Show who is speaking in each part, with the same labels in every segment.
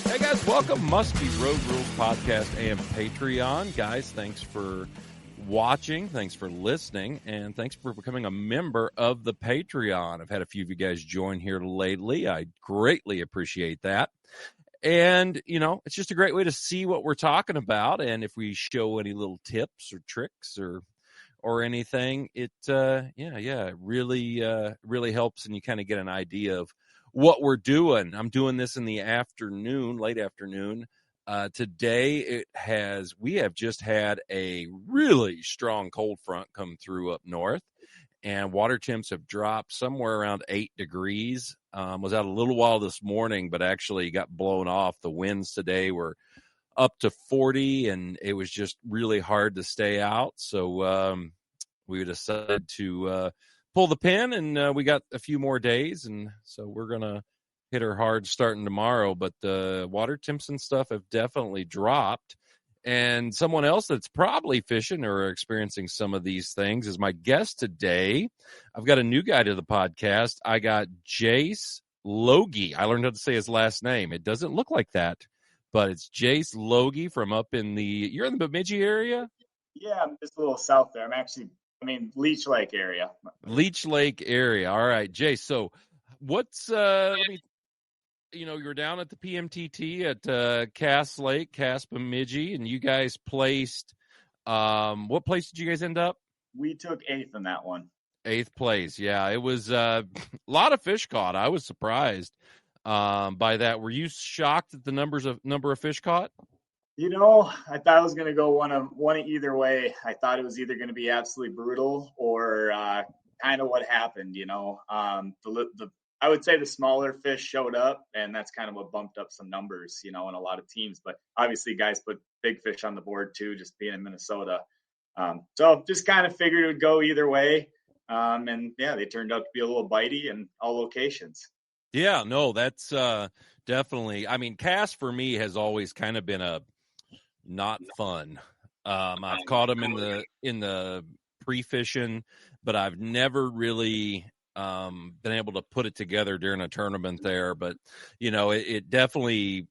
Speaker 1: Hey guys, welcome Musky Road Rules Podcast and Patreon. Guys, thanks for watching, thanks for listening, and thanks for becoming a member of the Patreon. I've had a few of you guys join here lately. I greatly appreciate that. And, you know, it's just a great way to see what we're talking about. And if we show any little tips or tricks or anything, it really helps, and you kind of get an idea of what we're doing. I'm doing this in the afternoon, late afternoon. Today we have just had a really strong cold front come through up north, and water temps have dropped somewhere around 8 degrees. Was out a little while this morning, but actually got blown off. The winds today were up to 40, and it was just really hard to stay out. So we decided to pull the pin, and we got a few more days, and so we're going to hit her hard starting tomorrow. But the water temps and stuff have definitely dropped. And someone else that's probably fishing or experiencing some of these things is my guest today. I've got a new guy to the podcast. I got Jace Loge. I learned how to say his last name. It doesn't look like that, but it's Jace Loge from up in you're in the Bemidji area?
Speaker 2: Yeah, I'm just a little south there. Leech Lake area.
Speaker 1: Leech Lake area. All right, Jace. So what's, you're down at the PMTT at Cass Lake, Cass Bemidji, and you guys placed, what place did you guys end up?
Speaker 2: We took 8th in that one.
Speaker 1: 8th place. Yeah, it was a lot of fish caught. I was surprised by that. Were you shocked at the number of fish caught?
Speaker 2: You know, I thought it was going to go one either way. I thought it was either going to be absolutely brutal or kind of what happened. You know, I would say the smaller fish showed up, and that's kind of what bumped up some numbers, you know, in a lot of teams. But obviously, guys put big fish on the board too, just being in Minnesota. So just kind of figured it would go either way. And yeah, they turned out to be a little bitey in all locations.
Speaker 1: Yeah, no, that's definitely. I mean, Cass for me has always kind of been a not fun. I've caught them in the pre-fishing, but I've never really been able to put it together during a tournament there. But you know, it definitely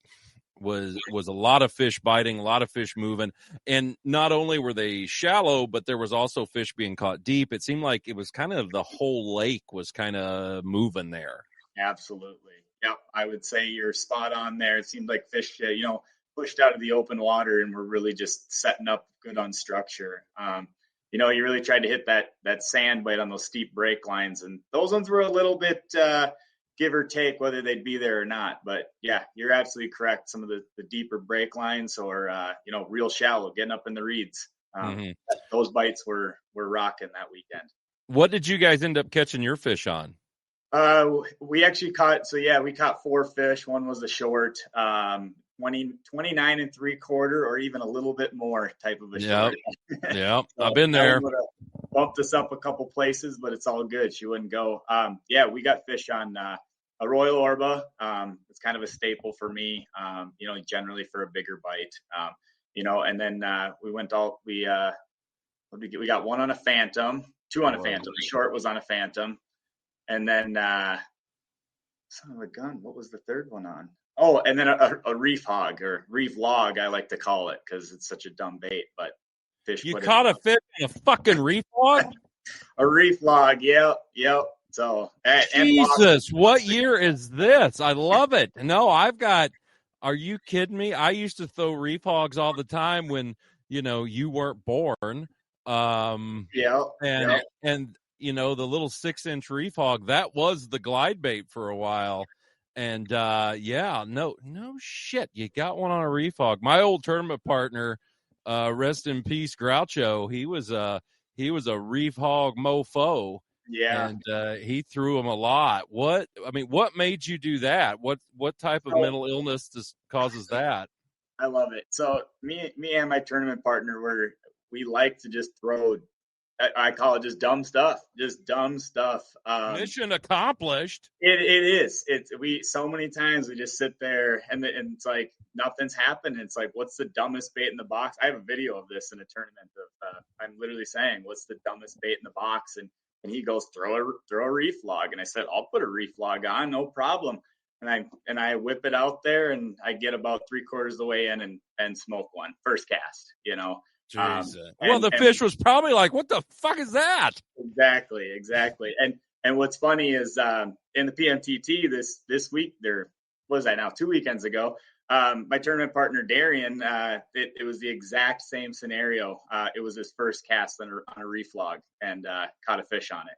Speaker 1: was a lot of fish biting, a lot of fish moving, and not only were they shallow, but there was also fish being caught deep. It seemed like it was kind of the whole lake was kind of moving there.
Speaker 2: Absolutely. Yep. I would say you're spot on there. It seemed like fish, pushed out of the open water and were really just setting up good on structure. You really tried to hit that sand bite on those steep break lines, and those ones were a little bit give or take whether they'd be there or not. But yeah, you're absolutely correct. Some of the deeper break lines or real shallow, getting up in the reeds. Those bites were rocking that weekend.
Speaker 1: What did you guys end up catching your fish on?
Speaker 2: We actually we caught 4 fish. One was a short, 29 3/4 or even a little bit more type of a short.
Speaker 1: Yeah, so I've been there.
Speaker 2: Bumped us up a couple places, but it's all good. She wouldn't go. We got fish on a Royal Orba. It's kind of a staple for me, generally for a bigger bite. And then we got one on a Phantom, 2 on a Phantom. The short was on a Phantom. And then, son of a gun, what was the third one on? Oh, and then a reef hog or reef log, I like to call it, because it's such a dumb bait. But fish.
Speaker 1: You caught a fish in a fucking reef log?
Speaker 2: A reef log, yep. So,
Speaker 1: Jesus, what year is this? I love it. No, are you kidding me? I used to throw reef hogs all the time when, you weren't born. And the little 6-inch reef hog, that was the glide bait for a while. And no shit. You got one on a reef hog. My old tournament partner, rest in peace, Groucho, he was a reef hog mofo.
Speaker 2: Yeah.
Speaker 1: And he threw them a lot. What made you do that? What type of mental illness causes that?
Speaker 2: I love it. So me and my tournament partner we like to just throw, I call it just dumb stuff.
Speaker 1: Mission accomplished.
Speaker 2: It is. So many times we just sit there and it's like nothing's happened. It's like, what's the dumbest bait in the box? I have a video of this in a tournament of I'm literally saying, what's the dumbest bait in the box? And he goes, throw a reef log. And I said, I'll put a reef log on, no problem. and I whip it out there, and I get about 3/4 of the way in and smoke one first cast, you know.
Speaker 1: Well, the fish was probably like, what the fuck is that?
Speaker 2: Exactly. And what's funny is in the PMTT this week, there was that now 2 weekends ago, my tournament partner Darian, it was the exact same scenario. It was his first cast on a reef log, and caught a fish on it.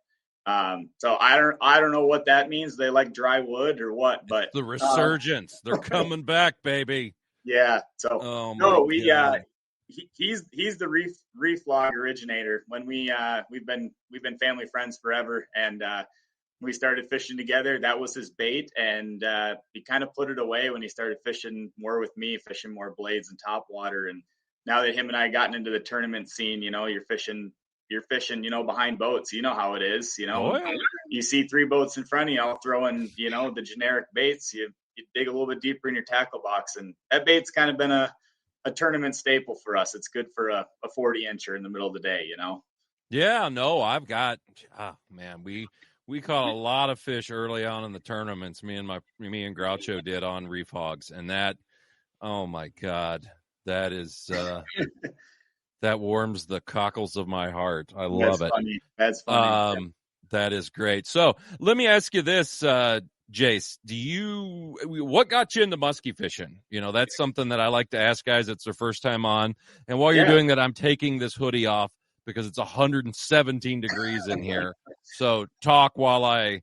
Speaker 2: So I don't know what that means. They like dry wood or what, but
Speaker 1: it's the resurgence. They're coming back, baby.
Speaker 2: Yeah. So
Speaker 1: God.
Speaker 2: He's the reef log originator. When we've been family friends forever, and we started fishing together. That was his bait, and he kind of put it away when he started fishing more with me, fishing more blades and top water. And now that him and I gotten into the tournament scene, you know, you're fishing, you know, behind boats. You know how it is. You know, you see 3 boats in front of you, all throwing, you know, the generic baits. You dig a little bit deeper in your tackle box, and that bait's kind of been a tournament staple for us. It's good for a 40-incher in the middle of the day, you know?
Speaker 1: Yeah, no, I've got, man, we caught a lot of fish early on in the tournaments. Me and Groucho did on reef hogs, and that, oh my God, that is, that warms the cockles of my heart. I love it.
Speaker 2: That's funny.
Speaker 1: That is great. So let me ask you this, Jace, what got you into musky fishing? You know, that's something that I like to ask guys. It's their first time on. And while you're doing that, I'm taking this hoodie off because it's 117 degrees in here. So talk while I,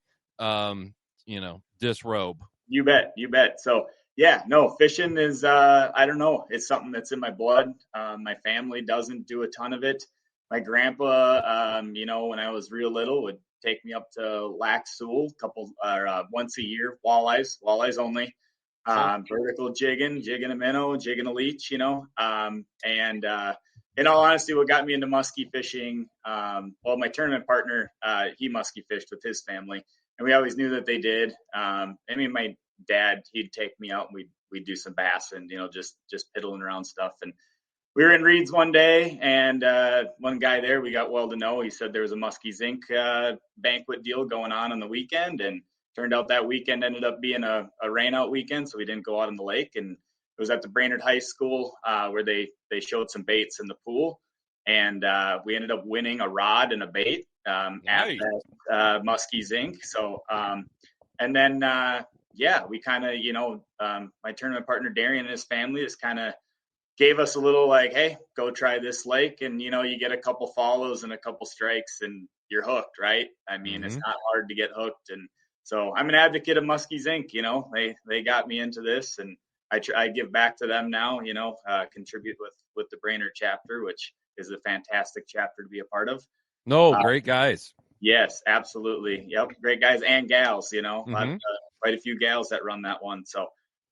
Speaker 1: disrobe.
Speaker 2: You bet. So yeah, no, fishing is, I don't know. It's something that's in my blood. My family doesn't do a ton of it. My grandpa, when I was real little, would take me up to Lac Seul once a year, walleyes only, vertical jigging a minnow, jigging a leech, you know. And in all honesty, what got me into musky fishing, my tournament partner, he musky fished with his family, and we always knew that they did. My dad, he'd take me out and we'd do some bass and, you know, just piddling around stuff. And we were in Reed's one day, and one guy there we got well to know. He said there was a Musky Zinc banquet deal going on the weekend, and turned out that weekend ended up being a rain-out weekend, so we didn't go out on the lake. And it was at the Brainerd High School where they showed some baits in the pool, and we ended up winning a rod and a bait at that Musky Zinc. So, and then we kind of, my tournament partner Darian and his family just kind of gave us a little like, hey, go try this lake. And, you know, you get a couple follows and a couple strikes and you're hooked, right? I mean, It's not hard to get hooked. And so I'm an advocate of Musky Zinc, you know, they got me into this, and I give back to them now, you know, contribute with the Brainerd chapter, which is a fantastic chapter to be a part of.
Speaker 1: No, great guys.
Speaker 2: Yes, absolutely. Yep. Great guys and gals, you know, quite a few gals that run that one. So,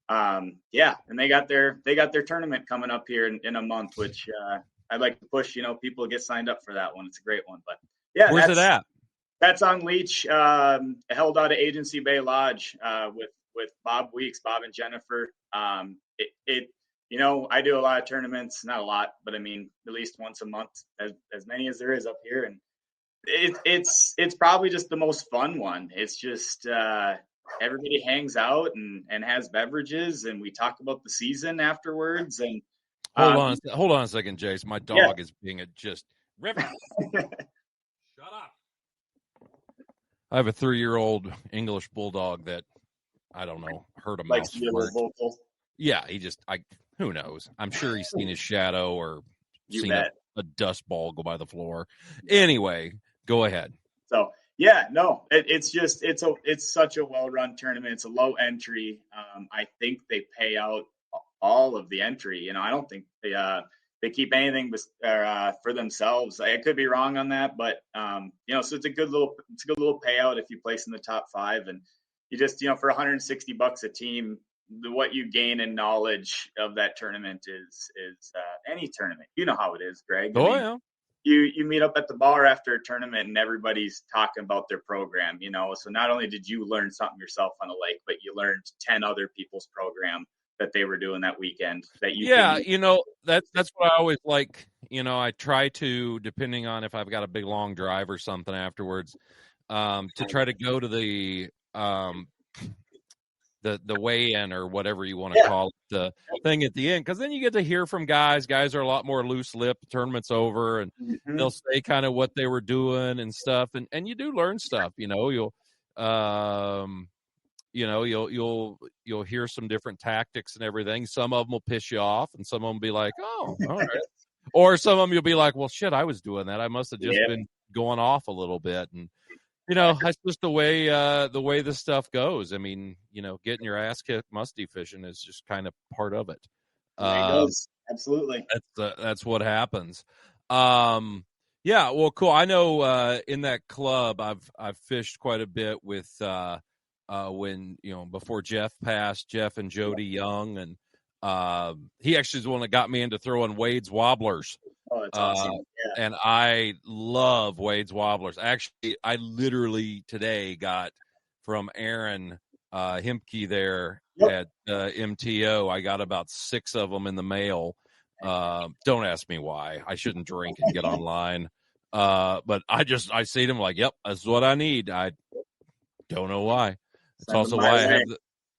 Speaker 2: and they got their tournament coming up here in a month, which I'd like to push, you know, people get signed up for that one. It's a great one. But yeah,
Speaker 1: where's it at?
Speaker 2: That's on Leech, held out at Agency Bay Lodge with Bob and Jennifer. You know, I do a lot of tournaments, not a lot, but I mean, at least once a month, as many as there is up here. And it's probably just the most fun one. It's just, everybody hangs out and has beverages, and we talk about the season afterwards. And
Speaker 1: hold on a second, Jace. My dog is being just river. Shut up. I have a 3-year-old English bulldog that, I don't know, heard a mouse fart. Yeah, who knows? I'm sure he's seen his shadow or seen a dust ball go by the floor. Anyway, go ahead.
Speaker 2: So yeah, no, it's such a well-run tournament. It's a low entry. I think they pay out all of the entry. You know, I don't think they keep anything for themselves. I could be wrong on that, but you know, so it's a good little payout if you place in the top 5, and you just, you know, for $160 a team, what you gain in knowledge of that tournament is any tournament. You know how it is, Greg.
Speaker 1: Yeah.
Speaker 2: You meet up at the bar after a tournament and everybody's talking about their program, you know. So not only did you learn something yourself on the lake, but you learned 10 other people's program that they were doing that weekend that you
Speaker 1: you know, that's what I always like. You know, I try to, depending on if I've got a big long drive or something afterwards, to try to go to the the weigh-in or whatever you want to call it, the thing at the end, because then you get to hear from guys. Guys are a lot more loose-lipped. Tournament's over, and they'll say kind of what they were doing and stuff, and you do learn stuff. You'll you'll hear some different tactics and everything. Some of them will piss you off, and some of them will be like, oh, all right. Or some of them you'll be like, well, shit, I was doing that. I must have just been going off a little bit. And, that's just the way this stuff goes. I mean, getting your ass kicked musty fishing is just kind of part of it.
Speaker 2: It goes. Absolutely.
Speaker 1: That's what happens. Yeah, well, cool. I know in that club I've fished quite a bit with when before Jeff passed, Jeff and Jody Young, and he actually is the one that got me into throwing Wade's wobblers.
Speaker 2: Oh, that's awesome. Yeah.
Speaker 1: And I love Wade's wobblers. Actually, I literally today got from Aaron Hemke there at MTO. I got about 6 of them in the mail. Don't ask me why. I shouldn't drink and get online. But I see them like, yep, that's what I need. I don't know why. It's also why I have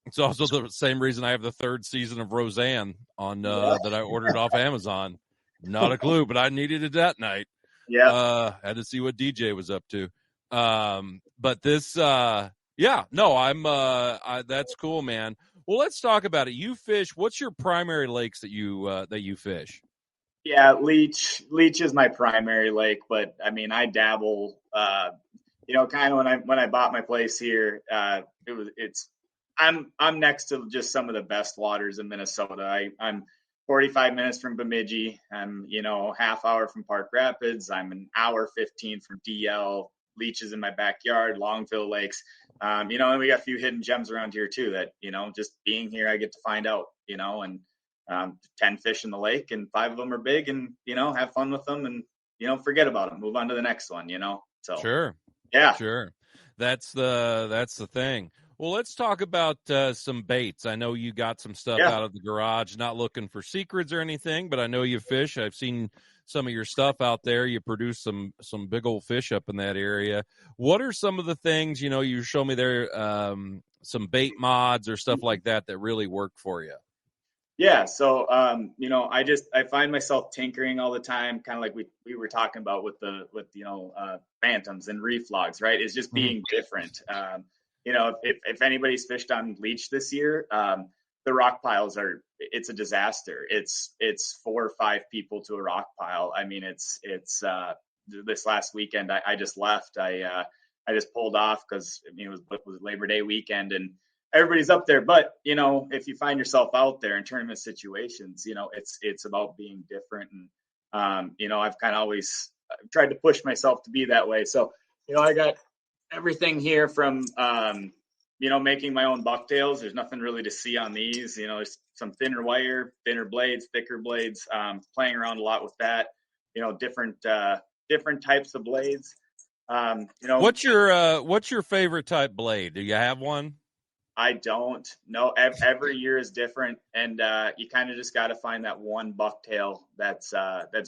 Speaker 1: it's also the same reason I have the 3rd season of Roseanne on that I ordered off Amazon. Not a clue, but I needed it that night.
Speaker 2: Yeah.
Speaker 1: Had to see what DJ was up to. But this that's cool, man. Well, let's talk about it. You fish. What's your primary lakes that you fish?
Speaker 2: Yeah, Leech is my primary lake, but I mean, I dabble. Kind of when I bought my place here, I'm next to just some of the best waters in Minnesota. I'm 45 minutes from Bemidji. I'm half hour from Park Rapids. I'm an hour 15 from DL. Leech is in my backyard. Longville Lakes. And we got a few hidden gems around here too that just being here I get to find out. And 10 fish in the lake, and 5 of them are big, and have fun with them, and forget about them, move on to the next one. So
Speaker 1: sure. That's the thing. Well, let's talk about some baits. I know you got some stuff out of the garage. Not looking for secrets or anything, but I know you fish. I've seen some of your stuff out there. You produce some big old fish up in that area. What are some of the things you show me there? Some bait mods or stuff like that really work for you.
Speaker 2: Yeah. So, I find myself tinkering all the time, kind of like we were talking about with phantoms and reef logs, right? It's just being different. If anybody's fished on Leech this year, the rock piles it's a disaster. It's 4 or 5 people to a rock pile. I mean, it's this last weekend, I just left. I just pulled off because it was Labor Day weekend, and everybody's up there. But if you find yourself out there in tournament situations, it's about being different. And I've kind of always tried to push myself to be that way. So I got everything here from making my own bucktails. There's nothing really to see on these. There's some thinner wire, thinner blades, thicker blades. Playing around a lot with that. Different types of blades.
Speaker 1: What's your favorite type blade? Do you have one?
Speaker 2: I don't know. Every year is different, and you kind of just got to find that one bucktail that's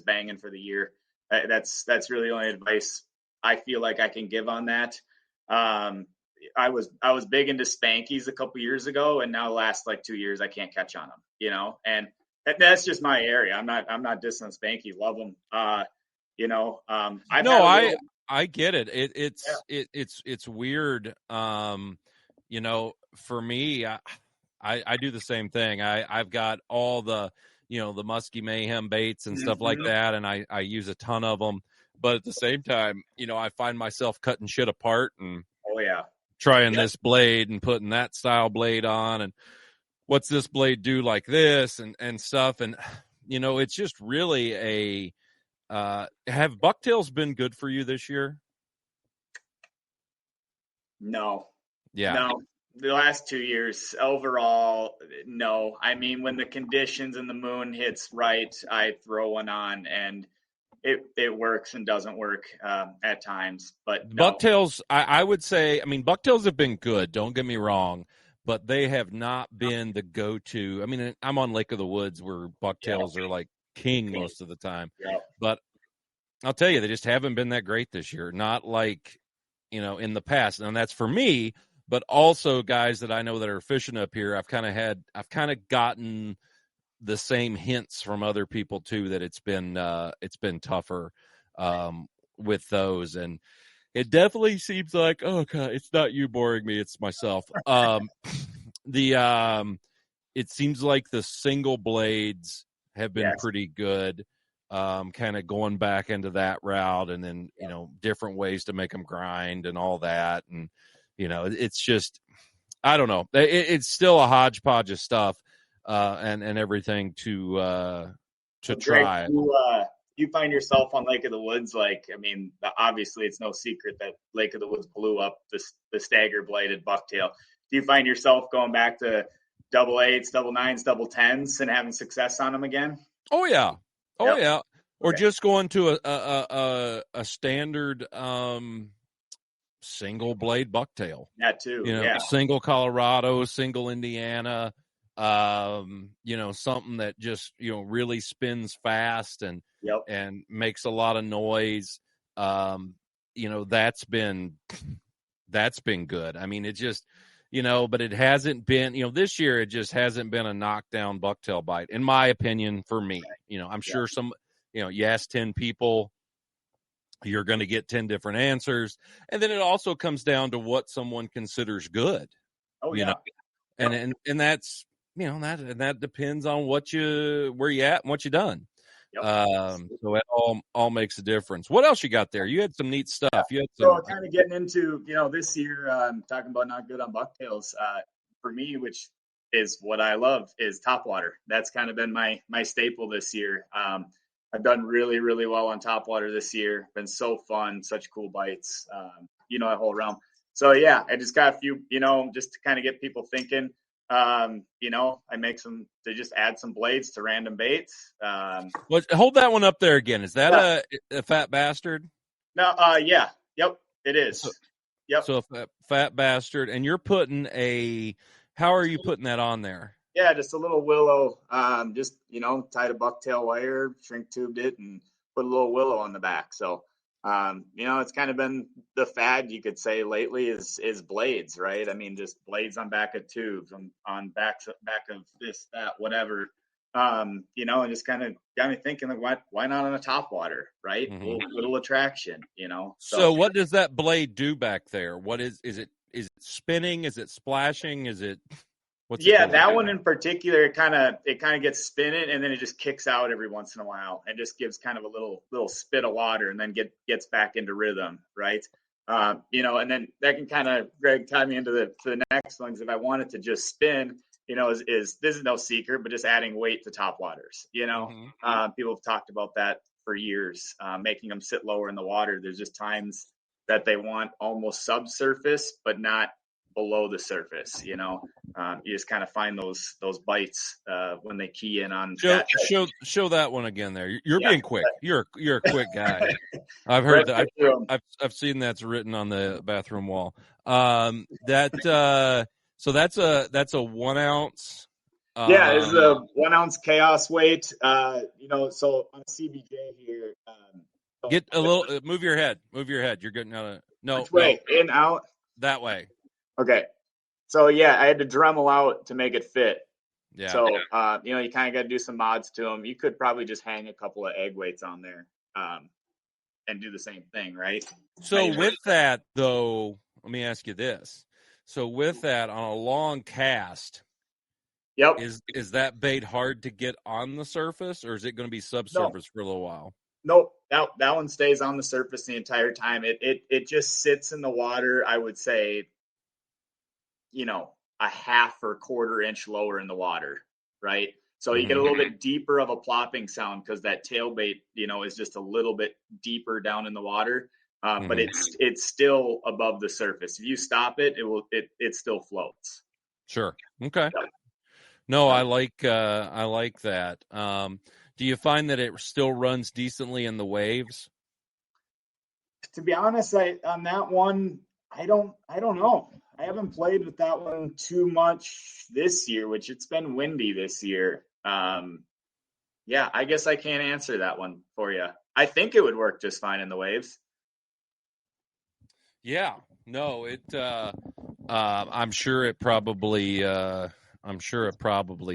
Speaker 2: banging for the year. That's really the only advice I feel like I can give on that. I was big into Spankies a couple years ago, and now the last 2 years I can't catch on them. And that's just my area. I'm not dissing Spanky. Love them.
Speaker 1: I get it. It's weird. For me, I do the same thing. I've got all the Musky Mayhem baits and stuff like that, and I use a ton of them. But at the same time, I find myself cutting shit apart and trying this blade and putting that style blade on, and what's this blade do like this and stuff. And it's just really have bucktails been good for you this year?
Speaker 2: No.
Speaker 1: Yeah.
Speaker 2: No. The last 2 years overall, no. I mean, when the conditions and the moon hits right, I throw one on, and it works and doesn't work at times. But no.
Speaker 1: Bucktails, I would say, bucktails have been good. Don't get me wrong, but they have not been the go-to. I mean, I'm on Lake of the Woods where bucktails are like king most of the time.
Speaker 2: Yeah.
Speaker 1: But I'll tell you, they just haven't been that great this year. Not like in the past. And that's for me. but also guys that I know that are fishing up here. I've kind of gotten the same hints from other people too, that it's been tougher with those. And it definitely seems like, oh God, it's not you boring me, it's myself. It seems like the single blades have been pretty good. Kind of going back into that route, and then, different ways to make them grind and all that. And, it's just, I don't know. It's still a hodgepodge of stuff, and everything to try.
Speaker 2: Greg, you find yourself on Lake of the Woods. Obviously it's no secret that Lake of the Woods blew up the stagger bladed bucktail. Do you find yourself going back to double 8s, double 9s, double 10s and having success on them again?
Speaker 1: Oh yeah. Yeah. Or just going to a standard single blade bucktail.
Speaker 2: That too.
Speaker 1: Single Colorado, single Indiana, something that just, really spins fast and makes a lot of noise. That's been good. I mean, it just, but it hasn't been, this year, it just hasn't been a knockdown bucktail bite, in my opinion, for me. I'm sure you ask 10 people, you're going to get 10 different answers. And then it also comes down to what someone considers good. And that's, that depends on where you at and what you done. So it all makes a difference. What else you got there? You had some neat stuff.
Speaker 2: So kind of getting into, this year, talking about not good on bucktails, for me, which is what I love, is topwater. That's kind of been my staple this year. I've done really, really well on topwater this year. Been so fun, such cool bites, that whole realm. So yeah, I just got a few, just to kind of get people thinking. I make they just add some blades to random baits.
Speaker 1: Hold that one up there again. Is that a fat bastard?
Speaker 2: No, yeah. Yep, it is.
Speaker 1: So a fat bastard, and you're putting how are you putting that on there?
Speaker 2: Yeah, just a little willow, just, tied a bucktail wire, shrink tubed it, and put a little willow on the back. So, it's kind of been the fad, you could say, lately is blades, right? I mean, just blades on back of tubes, on back of this, that, whatever, and just kind of got me thinking, like, why not on a topwater, right?
Speaker 1: Mm-hmm.
Speaker 2: Little attraction,
Speaker 1: So what does that blade do back there? What is it spinning? Is it splashing? Is it...
Speaker 2: that one in particular, it kind of gets spinning, and then it just kicks out every once in a while and just gives kind of a little spit of water, and then gets back into rhythm, right? And then that can kind of, Greg, tie me into the next ones. If I wanted to just spin, is this is no secret, but just adding weight to topwaters.
Speaker 1: Mm-hmm.
Speaker 2: People have talked about that for years, making them sit lower in the water. There's just times that they want almost subsurface, but not below the surface. You just kind of find those bites when they key in on
Speaker 1: show that one again there. You're being quick. You're a quick guy. I've heard that. I've seen that's written on the bathroom wall. So that's a 1 ounce.
Speaker 2: It's a 1 ounce chaos weight. So on CBJ here,
Speaker 1: get a little, move your head. You're getting out of, no.
Speaker 2: Which way? No. In, out?
Speaker 1: That way.
Speaker 2: Okay. So I had to Dremel out to make it fit.
Speaker 1: Yeah.
Speaker 2: So, you kind of got to do some mods to them. You could probably just hang a couple of egg weights on there, and do the same thing, right?
Speaker 1: So with that though, let me ask you this. So with that, on a long cast, is that bait hard to get on the surface, or is it going to be subsurface for a little while?
Speaker 2: Nope. That one stays on the surface the entire time. It just sits in the water, I would say, a half or quarter inch lower in the water, right? So you get a little bit deeper of a plopping sound because that tail bait, is just a little bit deeper down in the water, but it's still above the surface. If you stop it, it still floats.
Speaker 1: Sure. Okay. Yeah. No, I like that. Do you find that it still runs decently in the waves?
Speaker 2: To be honest, on that one, I don't know. I haven't played with that one too much this year, which it's been windy this year. I guess I can't answer that one for you. I think it would work just fine in the waves.
Speaker 1: Yeah, no, I'm sure it probably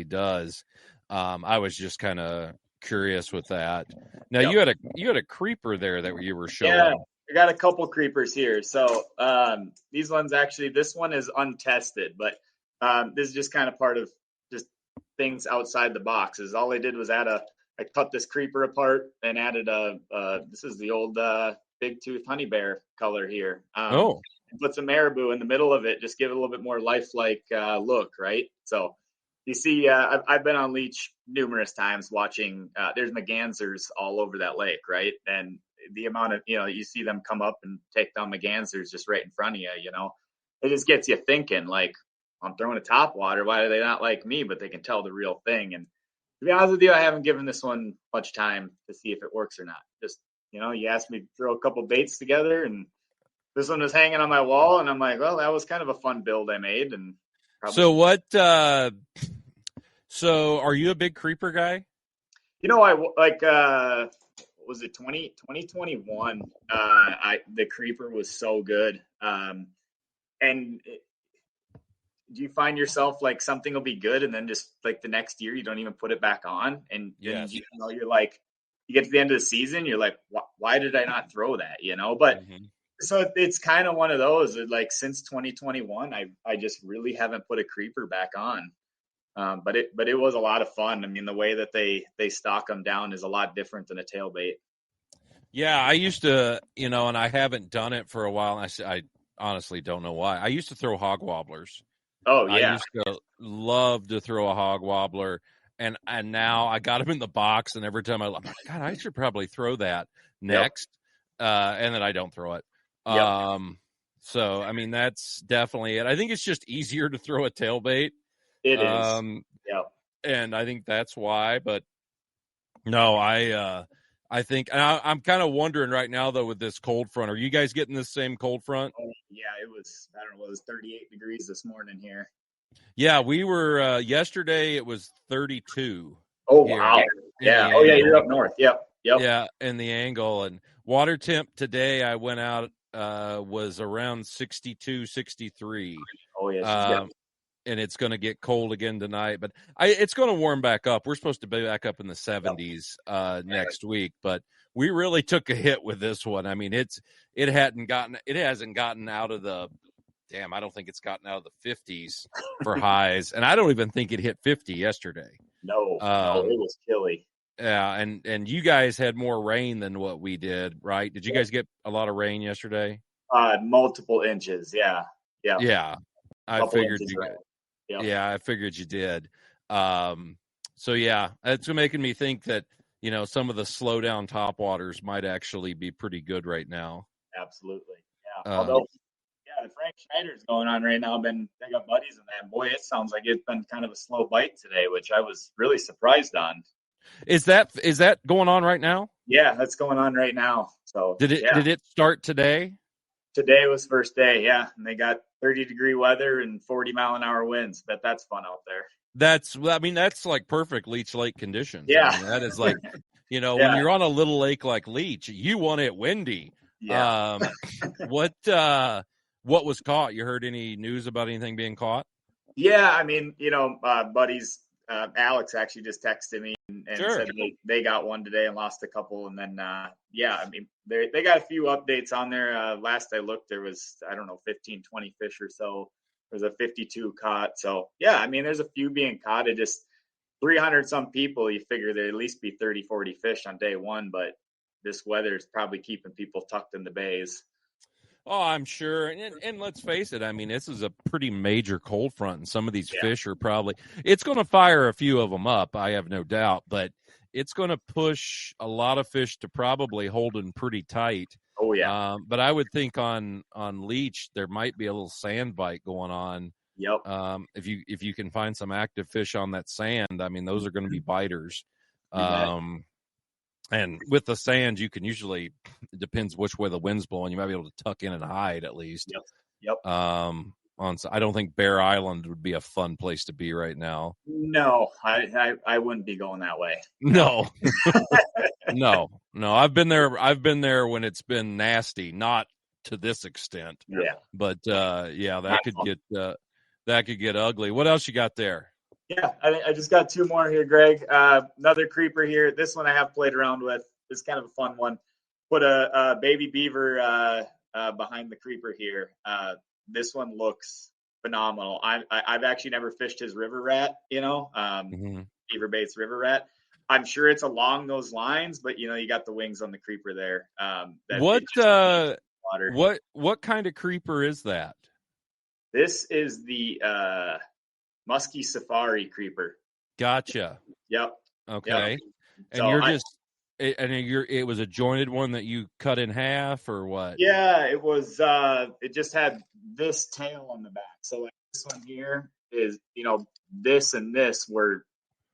Speaker 1: does. I was just kind of curious with that. Now
Speaker 2: Yep.
Speaker 1: you had a creeper there that you were
Speaker 2: Yeah,
Speaker 1: showing.
Speaker 2: I got a couple creepers here. So these ones actually, this one is untested, but this is just kind of part of just things outside the box. Is all I did was I cut this creeper apart and added this is the old big tooth honey bear color here.
Speaker 1: Oh,
Speaker 2: And put some marabou in the middle of it, just give it a little bit more lifelike look, right? So you see, I've been on Leech numerous times watching. There's mergansers all over that lake, right? And the amount of you see them come up and take down mergansers just right in front of you. It just gets you thinking. Like, I'm throwing a top water. Why do they not like me? But they can tell the real thing. And to be honest with you, I haven't given this one much time to see if it works or not. Just you asked me to throw a couple baits together, and this one was hanging on my wall, and I'm like, well, that was kind of a fun build I made, and probably.
Speaker 1: so what? So are you a big creeper guy?
Speaker 2: I like. Was it 2021? The creeper was so good. And do you find yourself like something will be good, and then just like the next year you don't even put it back on, and
Speaker 1: Yes.
Speaker 2: you're like, you get to the end of the season, you're like, why did I not throw that? But.
Speaker 1: Mm-hmm.
Speaker 2: So it's kind of one of those, like, since 2021, I just really haven't put a creeper back on. But it was a lot of fun. I mean, the way that they stock them down is a lot different than a tailbait.
Speaker 1: Yeah, I used to, and I haven't done it for a while. I honestly don't know why. I used to throw hog wobblers.
Speaker 2: Oh
Speaker 1: I
Speaker 2: yeah,
Speaker 1: used to love to throw a hog wobbler, and now I got them in the box, and every time I'm like, God, I should probably throw that next, and then I don't throw it.
Speaker 2: Yep.
Speaker 1: So I mean, that's definitely it. I think it's just easier to throw a tailbait.
Speaker 2: It is. Yep.
Speaker 1: And I think that's why. But no, I think I'm kind of wondering right now though with this cold front. Are you guys getting this same cold front?
Speaker 2: Oh, yeah, it was. I don't know. It was 38 degrees this morning here.
Speaker 1: Yeah, we were yesterday. It was 32.
Speaker 2: Oh
Speaker 1: here
Speaker 2: wow. Yeah.
Speaker 1: the
Speaker 2: Oh yeah,
Speaker 1: angle.
Speaker 2: you're up north. Yep.
Speaker 1: Yeah, in the angle. And water temp today, I went out, was around 62, 63.
Speaker 2: Oh yeah.
Speaker 1: And it's going to get cold again tonight, but it's going to warm back up. We're supposed to be back up in the 70s next week, but we really took a hit with this one. I mean, it hasn't gotten out of the I don't think it's gotten out of the 50s for highs, and I don't even think it hit 50 yesterday.
Speaker 2: No, it was chilly.
Speaker 1: Yeah, and you guys had more rain than what we did, right? Did you guys get a lot of rain yesterday?
Speaker 2: Multiple inches. Yeah.
Speaker 1: Yeah, I figured you.
Speaker 2: Yep.
Speaker 1: Yeah, I figured you did. So yeah, it's making me think that some of the slow down top waters might actually be pretty good right now.
Speaker 2: Absolutely. Yeah. Although, the Frank Schneider's going on right now. They got buddies in that. Boy, it sounds like it's been kind of a slow bite today, which I was really surprised on.
Speaker 1: Is that going on right now?
Speaker 2: Yeah, that's going on right now. So
Speaker 1: did it start today?
Speaker 2: Today was first day, yeah. And they got 30-degree weather and 40-mile-an-hour winds. That's fun out there.
Speaker 1: That's like perfect Leech Lake conditions.
Speaker 2: Yeah.
Speaker 1: I mean, that is like, when you're on a little lake like Leech, you want it windy.
Speaker 2: Yeah.
Speaker 1: What was caught? You heard any news about anything being caught?
Speaker 2: Yeah, I mean, buddies, Alex actually just texted me and
Speaker 1: Sure.
Speaker 2: said they got one today and lost a couple. And then, I mean, they got a few updates on there. Last I looked, there was, I don't know, 15, 20 fish or so. There's a 52 caught. So, yeah, I mean, there's a few being caught. It just 300 some people, you figure there'd at least be 30, 40 fish on day one. But this weather is probably keeping people tucked in the bays.
Speaker 1: Oh, I'm sure. And let's face it, I mean, this is a pretty major cold front, and some of these fish are it's going to fire a few of them up, I have no doubt, but it's going to push a lot of fish to probably holding pretty tight.
Speaker 2: Oh, yeah.
Speaker 1: But I would think on Leech, there might be a little sand bite going on.
Speaker 2: Yep.
Speaker 1: If you can find some active fish on that sand, I mean, those are going to be biters. And with the sand, you can usually, it depends which way the wind's blowing, you might be able to tuck in and hide at least.
Speaker 2: Yep.
Speaker 1: I don't think Bear Island would be a fun place to be right now.
Speaker 2: No, I wouldn't be going that way.
Speaker 1: No. No. I've been there when it's been nasty, not to this extent.
Speaker 2: Yeah.
Speaker 1: But that could get ugly. What else you got there?
Speaker 2: Yeah, I just got two more here, Greg. Another creeper here. This one I have played around with. This is kind of a fun one. Put a baby beaver behind the creeper here. This one looks phenomenal. I've actually never fished his river rat, Beaver Bait's river rat. I'm sure it's along those lines, but you got the wings on the creeper there.
Speaker 1: What kind of creeper is that?
Speaker 2: This is the Musky Safari creeper.
Speaker 1: Gotcha.
Speaker 2: Yep.
Speaker 1: Okay.
Speaker 2: Yep.
Speaker 1: And it was a jointed one that you cut in half or what?
Speaker 2: Yeah, it was. It just had this tail on the back. So like this one here is, this and this were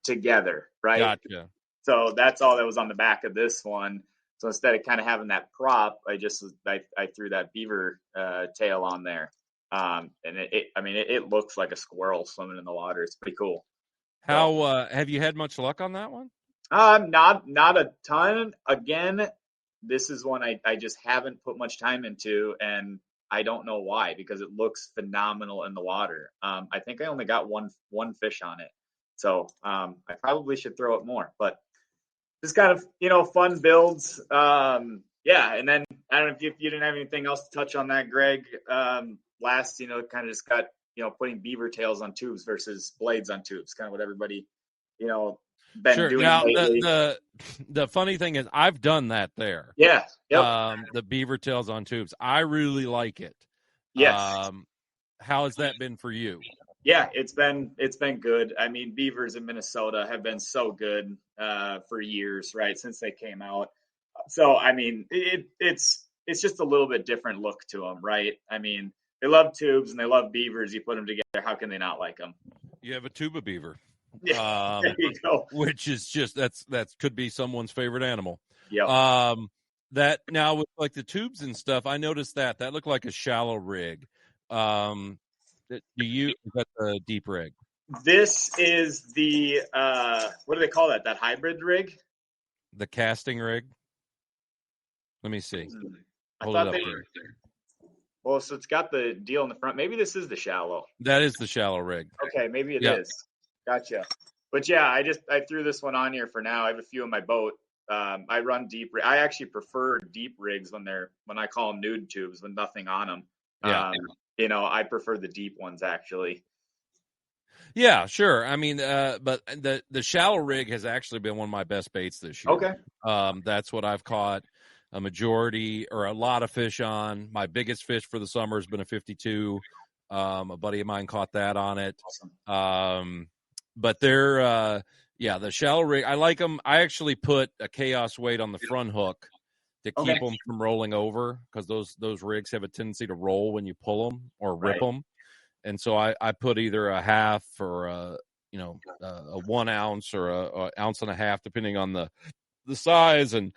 Speaker 2: together, right?
Speaker 1: Gotcha.
Speaker 2: So that's all that was on the back of this one. So instead of kind of having that prop, I threw that beaver tail on there. And it looks like a squirrel swimming in the water. It's pretty cool.
Speaker 1: How have you had much luck on that one?
Speaker 2: Not a ton. Again, this is one I just haven't put much time into, and I don't know why, because it looks phenomenal in the water. I think I only got one fish on it, so I probably should throw it more. But just kind of fun builds. Yeah, and then I don't know if you didn't have anything else to touch on that, Greg. Last, kind of just got putting beaver tails on tubes versus blades on tubes, kind of what everybody been doing
Speaker 1: now
Speaker 2: lately.
Speaker 1: the funny thing is I've done that there.
Speaker 2: Yeah. Yep.
Speaker 1: The beaver tails on tubes, I really like it.
Speaker 2: Yes.
Speaker 1: How has that been for you?
Speaker 2: Yeah, it's been good. I mean, beavers in Minnesota have been so good for years, right, since they came out. So I mean, it's just a little bit different look to them, right? I mean, they love tubes and they love beavers. You put them together, how can they not like them?
Speaker 1: You have a tuba beaver.
Speaker 2: Yeah, there you go.
Speaker 1: Which is just that could be someone's favorite animal.
Speaker 2: Yeah.
Speaker 1: That now with like the tubes and stuff, I noticed that looked like a shallow rig. Is that the deep rig?
Speaker 2: This is the what do they call that? That hybrid rig?
Speaker 1: The casting rig. Let me see.
Speaker 2: Hold it up here. Well, so it's got the deal in the front. Maybe this is the shallow.
Speaker 1: That is the shallow rig.
Speaker 2: Okay, maybe it is. Gotcha. But yeah, I threw this one on here for now. I have a few in my boat. I run deep. I actually prefer deep rigs when I call them nude tubes with nothing on them.
Speaker 1: Yeah.
Speaker 2: I prefer the deep ones actually.
Speaker 1: Yeah, sure. I mean, but the shallow rig has actually been one of my best baits this year.
Speaker 2: Okay.
Speaker 1: That's what I've caught a majority or a lot of fish on. My biggest fish for the summer has been a 52. A buddy of mine caught that on it.
Speaker 2: Awesome.
Speaker 1: But they're, the shallow rig, I like them. I actually put a chaos weight on the front hook to keep them from rolling over, because those rigs have a tendency to roll when you pull them or rip them. And so I put either a half or a 1 ounce or a ounce and a half, depending on the size and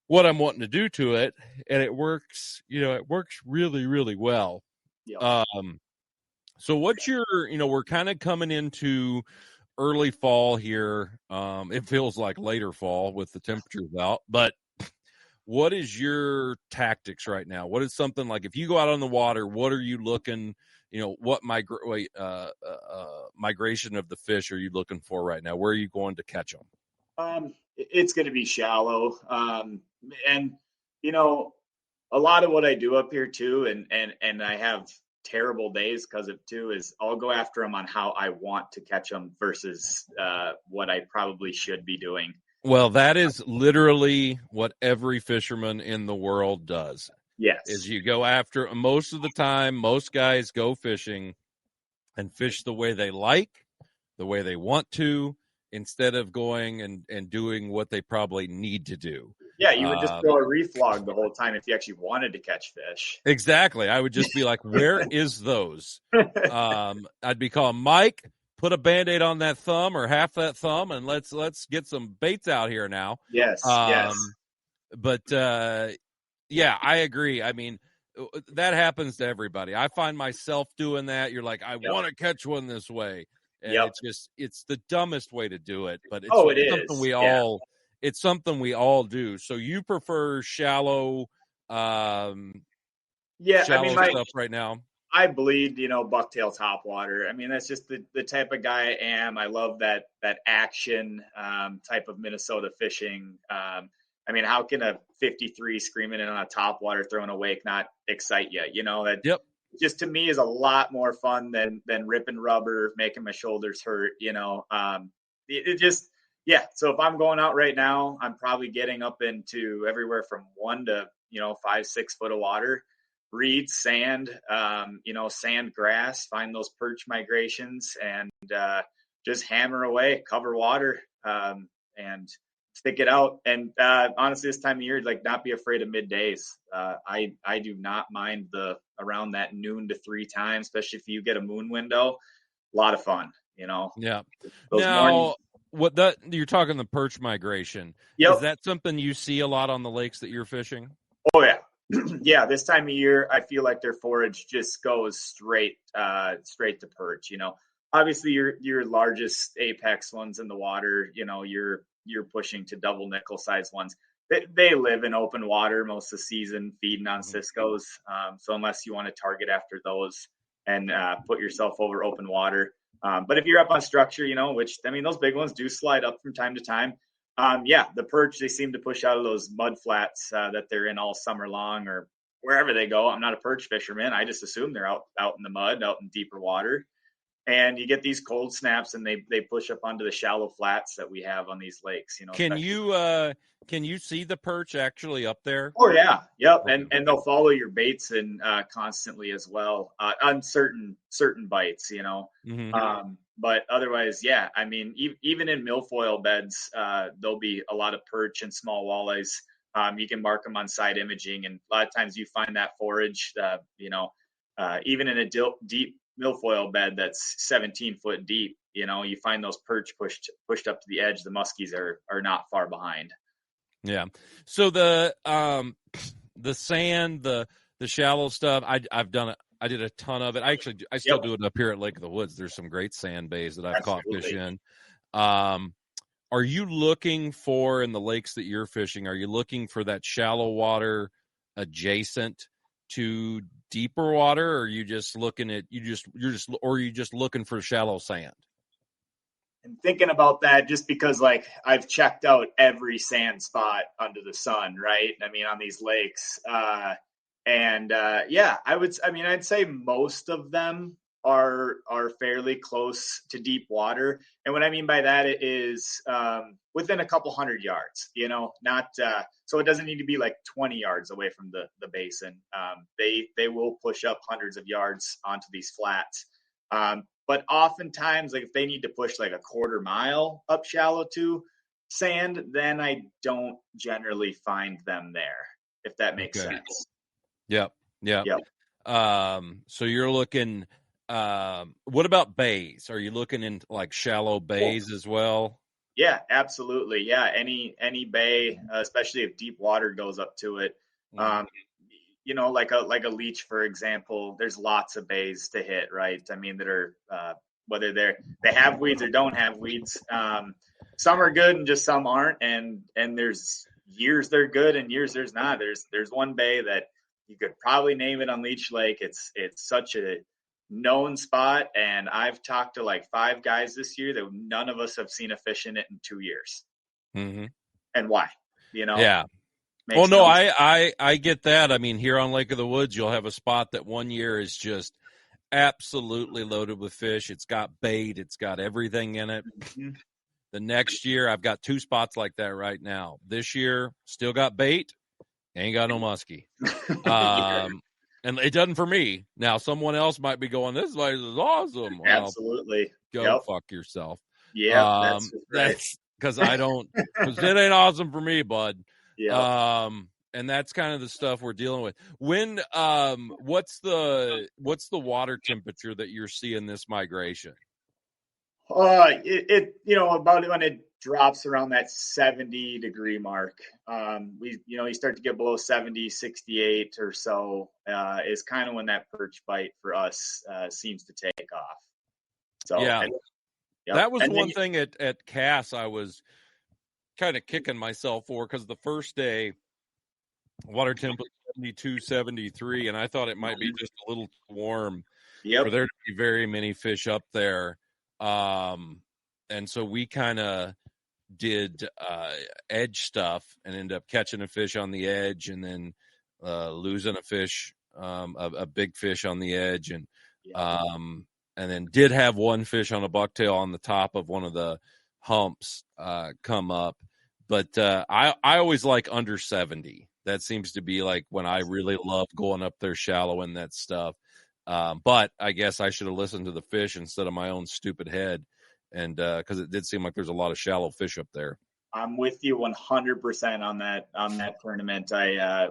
Speaker 1: what I'm wanting to do to it. And it works, it works really, really well.
Speaker 2: Yeah.
Speaker 1: So what's your, we're kind of coming into early fall here. It feels like later fall with the temperatures out, but what is your tactics right now? What is something like, if you go out on the water, what are you looking, what migration of the fish are you looking for right now? Where are you going to catch them?
Speaker 2: It's going to be shallow. And, a lot of what I do up here too, and I have terrible days because of too, is I'll go after them on how I want to catch them versus what I probably should be doing.
Speaker 1: Well, that is literally what every fisherman in the world does.
Speaker 2: Yes.
Speaker 1: Is you go after, most of the time, most guys go fishing and fish the way they like, the way they want to, instead of going and doing what they probably need to do.
Speaker 2: Yeah, you would just throw a reef log the whole time if you actually wanted to catch fish.
Speaker 1: Exactly. I would just be like, where is those? I'd be calling Mike, put a Band-Aid on that thumb or half that thumb, and let's get some baits out here now.
Speaker 2: Yes, yes.
Speaker 1: But, I agree. I mean, that happens to everybody. I find myself doing that. You're like, I want to catch one this way. And it's the dumbest way to do it. But it's something we all – it's something we all do. So you prefer shallow
Speaker 2: Yeah, I
Speaker 1: shallow
Speaker 2: mean,
Speaker 1: stuff right now?
Speaker 2: I bleed, bucktail topwater. I mean, that's just the type of guy I am. I love that action type of Minnesota fishing. I mean, how can a 53 screaming in on a topwater throwing a wake not excite you? That
Speaker 1: Yep.
Speaker 2: just to me is a lot more fun than ripping rubber, making my shoulders hurt. It just yeah. So if I'm going out right now, I'm probably getting up into everywhere from 1 to 5, 6 foot of water. Reeds, sand, sand, grass, find those perch migrations and just hammer away, cover water, and stick it out. And honestly, this time of year, like not be afraid of middays. I do not mind the around that noon to 3 time, especially if you get a moon window. A lot of fun,
Speaker 1: Yeah.
Speaker 2: Those
Speaker 1: Now,
Speaker 2: mornings.
Speaker 1: what that you're talking the perch migration.
Speaker 2: Yep.
Speaker 1: Is that something you see a lot on the lakes that you're fishing?
Speaker 2: Oh yeah. Yeah, this time of year, I feel like their forage just goes straight to perch. Obviously your largest apex ones in the water, you're pushing to double nickel size ones. They live in open water most of the season, feeding on Cisco's. So unless you want to target after those and put yourself over open water, but if you're up on structure, which I mean, those big ones do slide up from time to time. The perch, they seem to push out of those mud flats that they're in all summer long or wherever they go. I'm not a perch fisherman. I just assume they're out in the mud, out in deeper water. And you get these cold snaps and they push up onto the shallow flats that we have on these lakes.
Speaker 1: Can you see the perch actually up there?
Speaker 2: Oh yeah. Yep.
Speaker 1: Okay.
Speaker 2: And they'll follow your baits and constantly as well on certain bites, but otherwise, yeah, I mean, even in milfoil beds, there'll be a lot of perch and small walleyes. You can mark them on side imaging, and a lot of times you find that forage, even in a deep milfoil bed that's 17 foot deep, you find those perch pushed up to the edge. The muskies are not far behind.
Speaker 1: Yeah. So the sand, the shallow stuff, I've done it. I did a ton of it. I still do it up here at Lake of the Woods. There's some great sand bays that I've caught fish in. Are you looking for, in the lakes that you're fishing, are you looking for that shallow water adjacent to deeper water, or are you just looking at or are you just looking for shallow sand?
Speaker 2: And thinking about that, just because like I've checked out every sand spot under the sun, right? I mean, on these lakes, I'd say most of them are fairly close to deep water. And what I mean by that is within a couple 100 yards, not so it doesn't need to be like 20 yards away from the basin. They will push up hundreds of yards onto these flats. But oftentimes, like if they need to push like a quarter mile up shallow to sand, then I don't generally find them there, if that makes sense.
Speaker 1: Yep. So you're looking, what about bays? Are you looking in like shallow bays as well?
Speaker 2: Yeah, absolutely. Yeah. Any bay, especially if deep water goes up to it. Like a leech, for example, there's lots of bays to hit, right? I mean, that are, whether they have weeds or don't have weeds. Some are good and just some aren't. And there's years they're good and years there's not. There's one bay that you could probably name it on Leech Lake. It's such a known spot. And I've talked to like 5 guys this year that none of us have seen a fish in it in 2 years.
Speaker 1: Mm-hmm.
Speaker 2: And why?
Speaker 1: Yeah. Well, no, I get that. I mean, here on Lake of the Woods, you'll have a spot that one year is just absolutely loaded with fish. It's got bait. It's got everything in it. Mm-hmm. The next year, I've got 2 spots like that right now. This year, still got bait. Ain't got no musky. And it doesn't for me. Now, someone else might be going, this place is awesome. Well,
Speaker 2: absolutely.
Speaker 1: Go fuck yourself.
Speaker 2: Yeah,
Speaker 1: that's because I don't, because it ain't awesome for me, bud.
Speaker 2: Yeah.
Speaker 1: And that's kind of the stuff we're dealing with. When, what's the water temperature that you're seeing this migration?
Speaker 2: About when it drops around that 70 degree mark, you start to get below 70, 68 or so, is kind of when that perch bite for us, seems to take off. So
Speaker 1: yeah, that was one thing at Cass I was kind of kicking myself for, because the first day Water temp was 72, 73, and I thought it might be just a little warm
Speaker 2: Yep.
Speaker 1: for there to be very many fish up there. And so we kind of did edge stuff and ended up catching a fish on the edge and then losing a fish, a big fish on the edge. And then did have one fish on a bucktail on the top of one of the humps come up. But I always like under 70. That seems to be like when I really love going up there shallow and that stuff. But I guess I should have listened to the fish instead of my own stupid head. And because it did seem like there's a lot of shallow fish up there.
Speaker 2: I'm with you 100% on that tournament.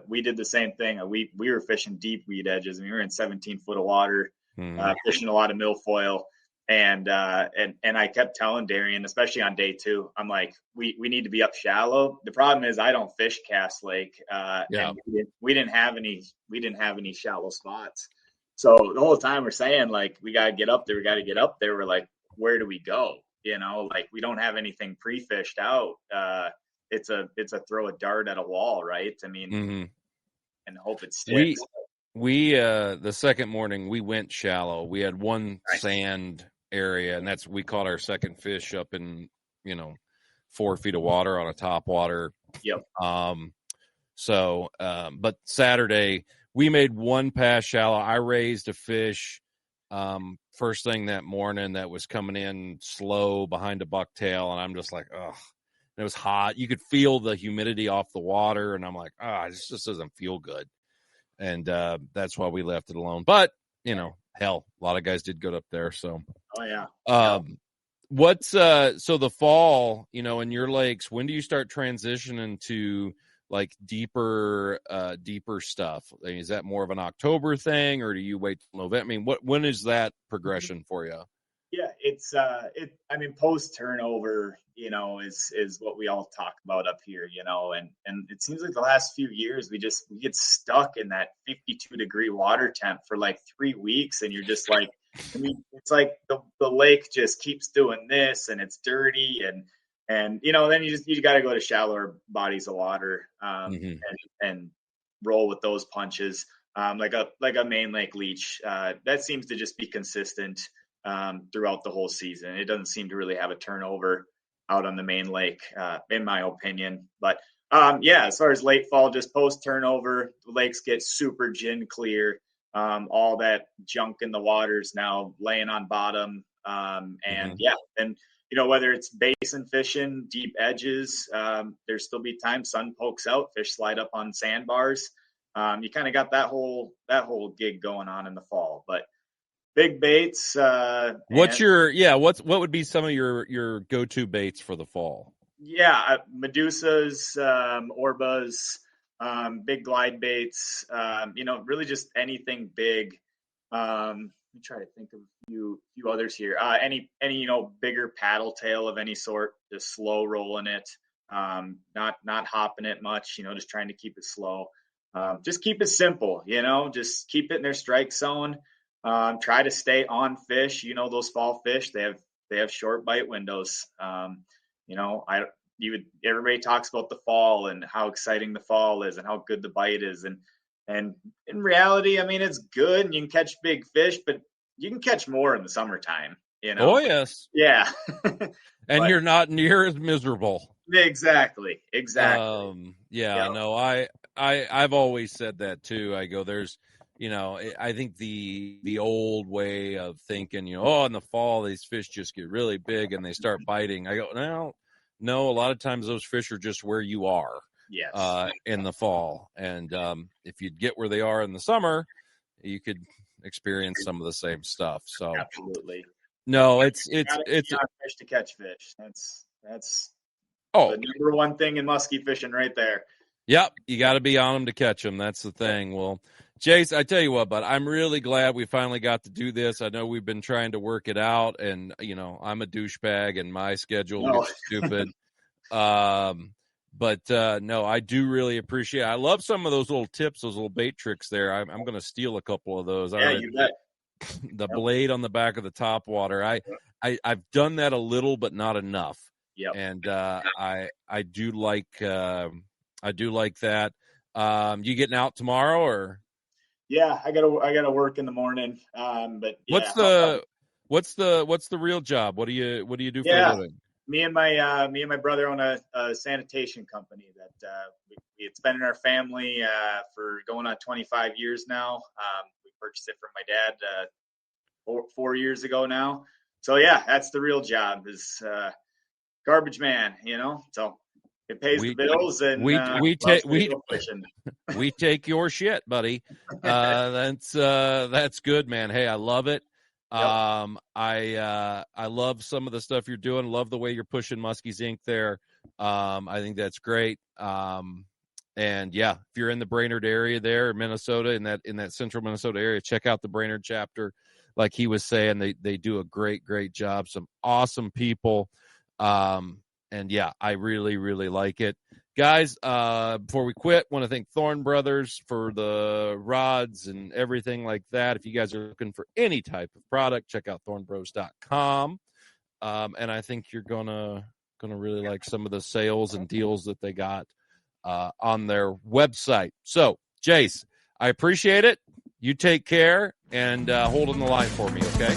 Speaker 2: We did the same thing. We were fishing deep weed edges, and we were in 17 foot of water, fishing a lot of milfoil. And I kept telling Darian, especially on day 2, I'm like, we need to be up shallow. The problem is I don't fish Cass Lake. And we didn't have any shallow spots. So the whole time we're saying, like, we got to get up there. We're like, where do we go? You know, like, we don't have anything pre-fished out. It's a throw a dart at a wall, right? I mean, and hope it sticks.
Speaker 1: We the second morning we went shallow. We had one sand area, and we caught our second fish up in 4 feet of water on a top water.
Speaker 2: Yep.
Speaker 1: But Saturday we made one pass shallow. I raised a fish first thing that morning that was coming in slow behind a bucktail, and I'm just like, ugh. It was hot. You could feel the humidity off the water, and I'm like, this just doesn't feel good. And that's why we left it alone. But, hell, a lot of guys did go up there. So, what's so the fall, in your lakes, when do you start transitioning to like deeper stuff? I mean, is that more of an October thing, or do you wait till November? I mean, when is that progression for you?
Speaker 2: Yeah, it's post turnover, is what we all talk about up here, and it seems like the last few years we get stuck in that 52-degree water temp for like 3 weeks, and you're just like, it's like the lake just keeps doing this, and it's dirty, and then you got to go to shallower bodies of water, and roll with those punches, like a main lake leech. That seems to just be consistent throughout the whole season. It doesn't seem to really have a turnover out on the main lake, in my opinion. But as far as late fall, just post turnover, the lakes get super gin clear. All that junk in the water's now laying on bottom. And whether it's basin fishing, deep edges, there's still be times sun pokes out, fish slide up on sandbars. You kind of got that whole gig going on in the fall, but big baits.
Speaker 1: What would be some of your go-to baits for the fall?
Speaker 2: Yeah, Medusas, Orbas, big glide baits. Really just anything big. Let me try to think of a few others here. Any bigger paddle tail of any sort, just slow rolling it. Not hopping it much. Just trying to keep it slow. Just keep it simple. Just keep it in their strike zone. Try to stay on fish. Those fall fish, they have short bite windows. Everybody talks about the fall and how exciting the fall is and how good the bite is. And in reality, I mean, it's good and you can catch big fish, but you can catch more in the summertime,
Speaker 1: Oh, yes.
Speaker 2: Yeah.
Speaker 1: And you're not near as miserable.
Speaker 2: Exactly.
Speaker 1: No, I've always said that too. I go, there's, I think the old way of thinking, in the fall, these fish just get really big and they start biting. I go, no, a lot of times those fish are just where you are.
Speaker 2: Yes.
Speaker 1: In the fall. And if you'd get where they are in the summer, you could experience some of the same stuff. So
Speaker 2: absolutely.
Speaker 1: No, it's
Speaker 2: fish to catch fish. That's the number one thing in musky fishing right there.
Speaker 1: Yep, you got to be on them to catch them. That's the thing. Well, Jace, I tell you what, bud, I'm really glad we finally got to do this. I know we've been trying to work it out, and I'm a douchebag, and my schedule gets stupid. But no, I do really appreciate it. I love some of those little tips, those little bait tricks there. I'm going to steal a couple of those.
Speaker 2: Yeah, you bet.
Speaker 1: The blade on the back of the top water. I've done that a little, but not enough.
Speaker 2: Yep.
Speaker 1: And I do like that. You getting out tomorrow or?
Speaker 2: Yeah, I gotta work in the morning. But yeah.
Speaker 1: What's the real job? What do you do for a
Speaker 2: Yeah,
Speaker 1: living?
Speaker 2: me and my brother own a sanitation company that it's been in our family for going on 25 years now. We purchased it from my dad 4 years ago now. So yeah, that's the real job is garbage man. So it pays the bills and
Speaker 1: we take your shit, buddy. That's good, man. Hey, I love it.
Speaker 2: Yep.
Speaker 1: I love some of the stuff you're doing. Love the way you're pushing Musky's Inc. there. I think that's great. And yeah, if you're in the Brainerd area there, in Minnesota, in that central Minnesota area, check out the Brainerd chapter. Like he was saying, they do a great job. Some awesome people. And yeah, I really, really like it. Guys, before we quit, want to thank Thorn Brothers for the rods and everything like that. If you guys are looking for any type of product, check out thornbros.com. And I think you're gonna really like some of the sales and deals that they got on their website. So, Jace, I appreciate it. You take care and hold on the line for me, okay?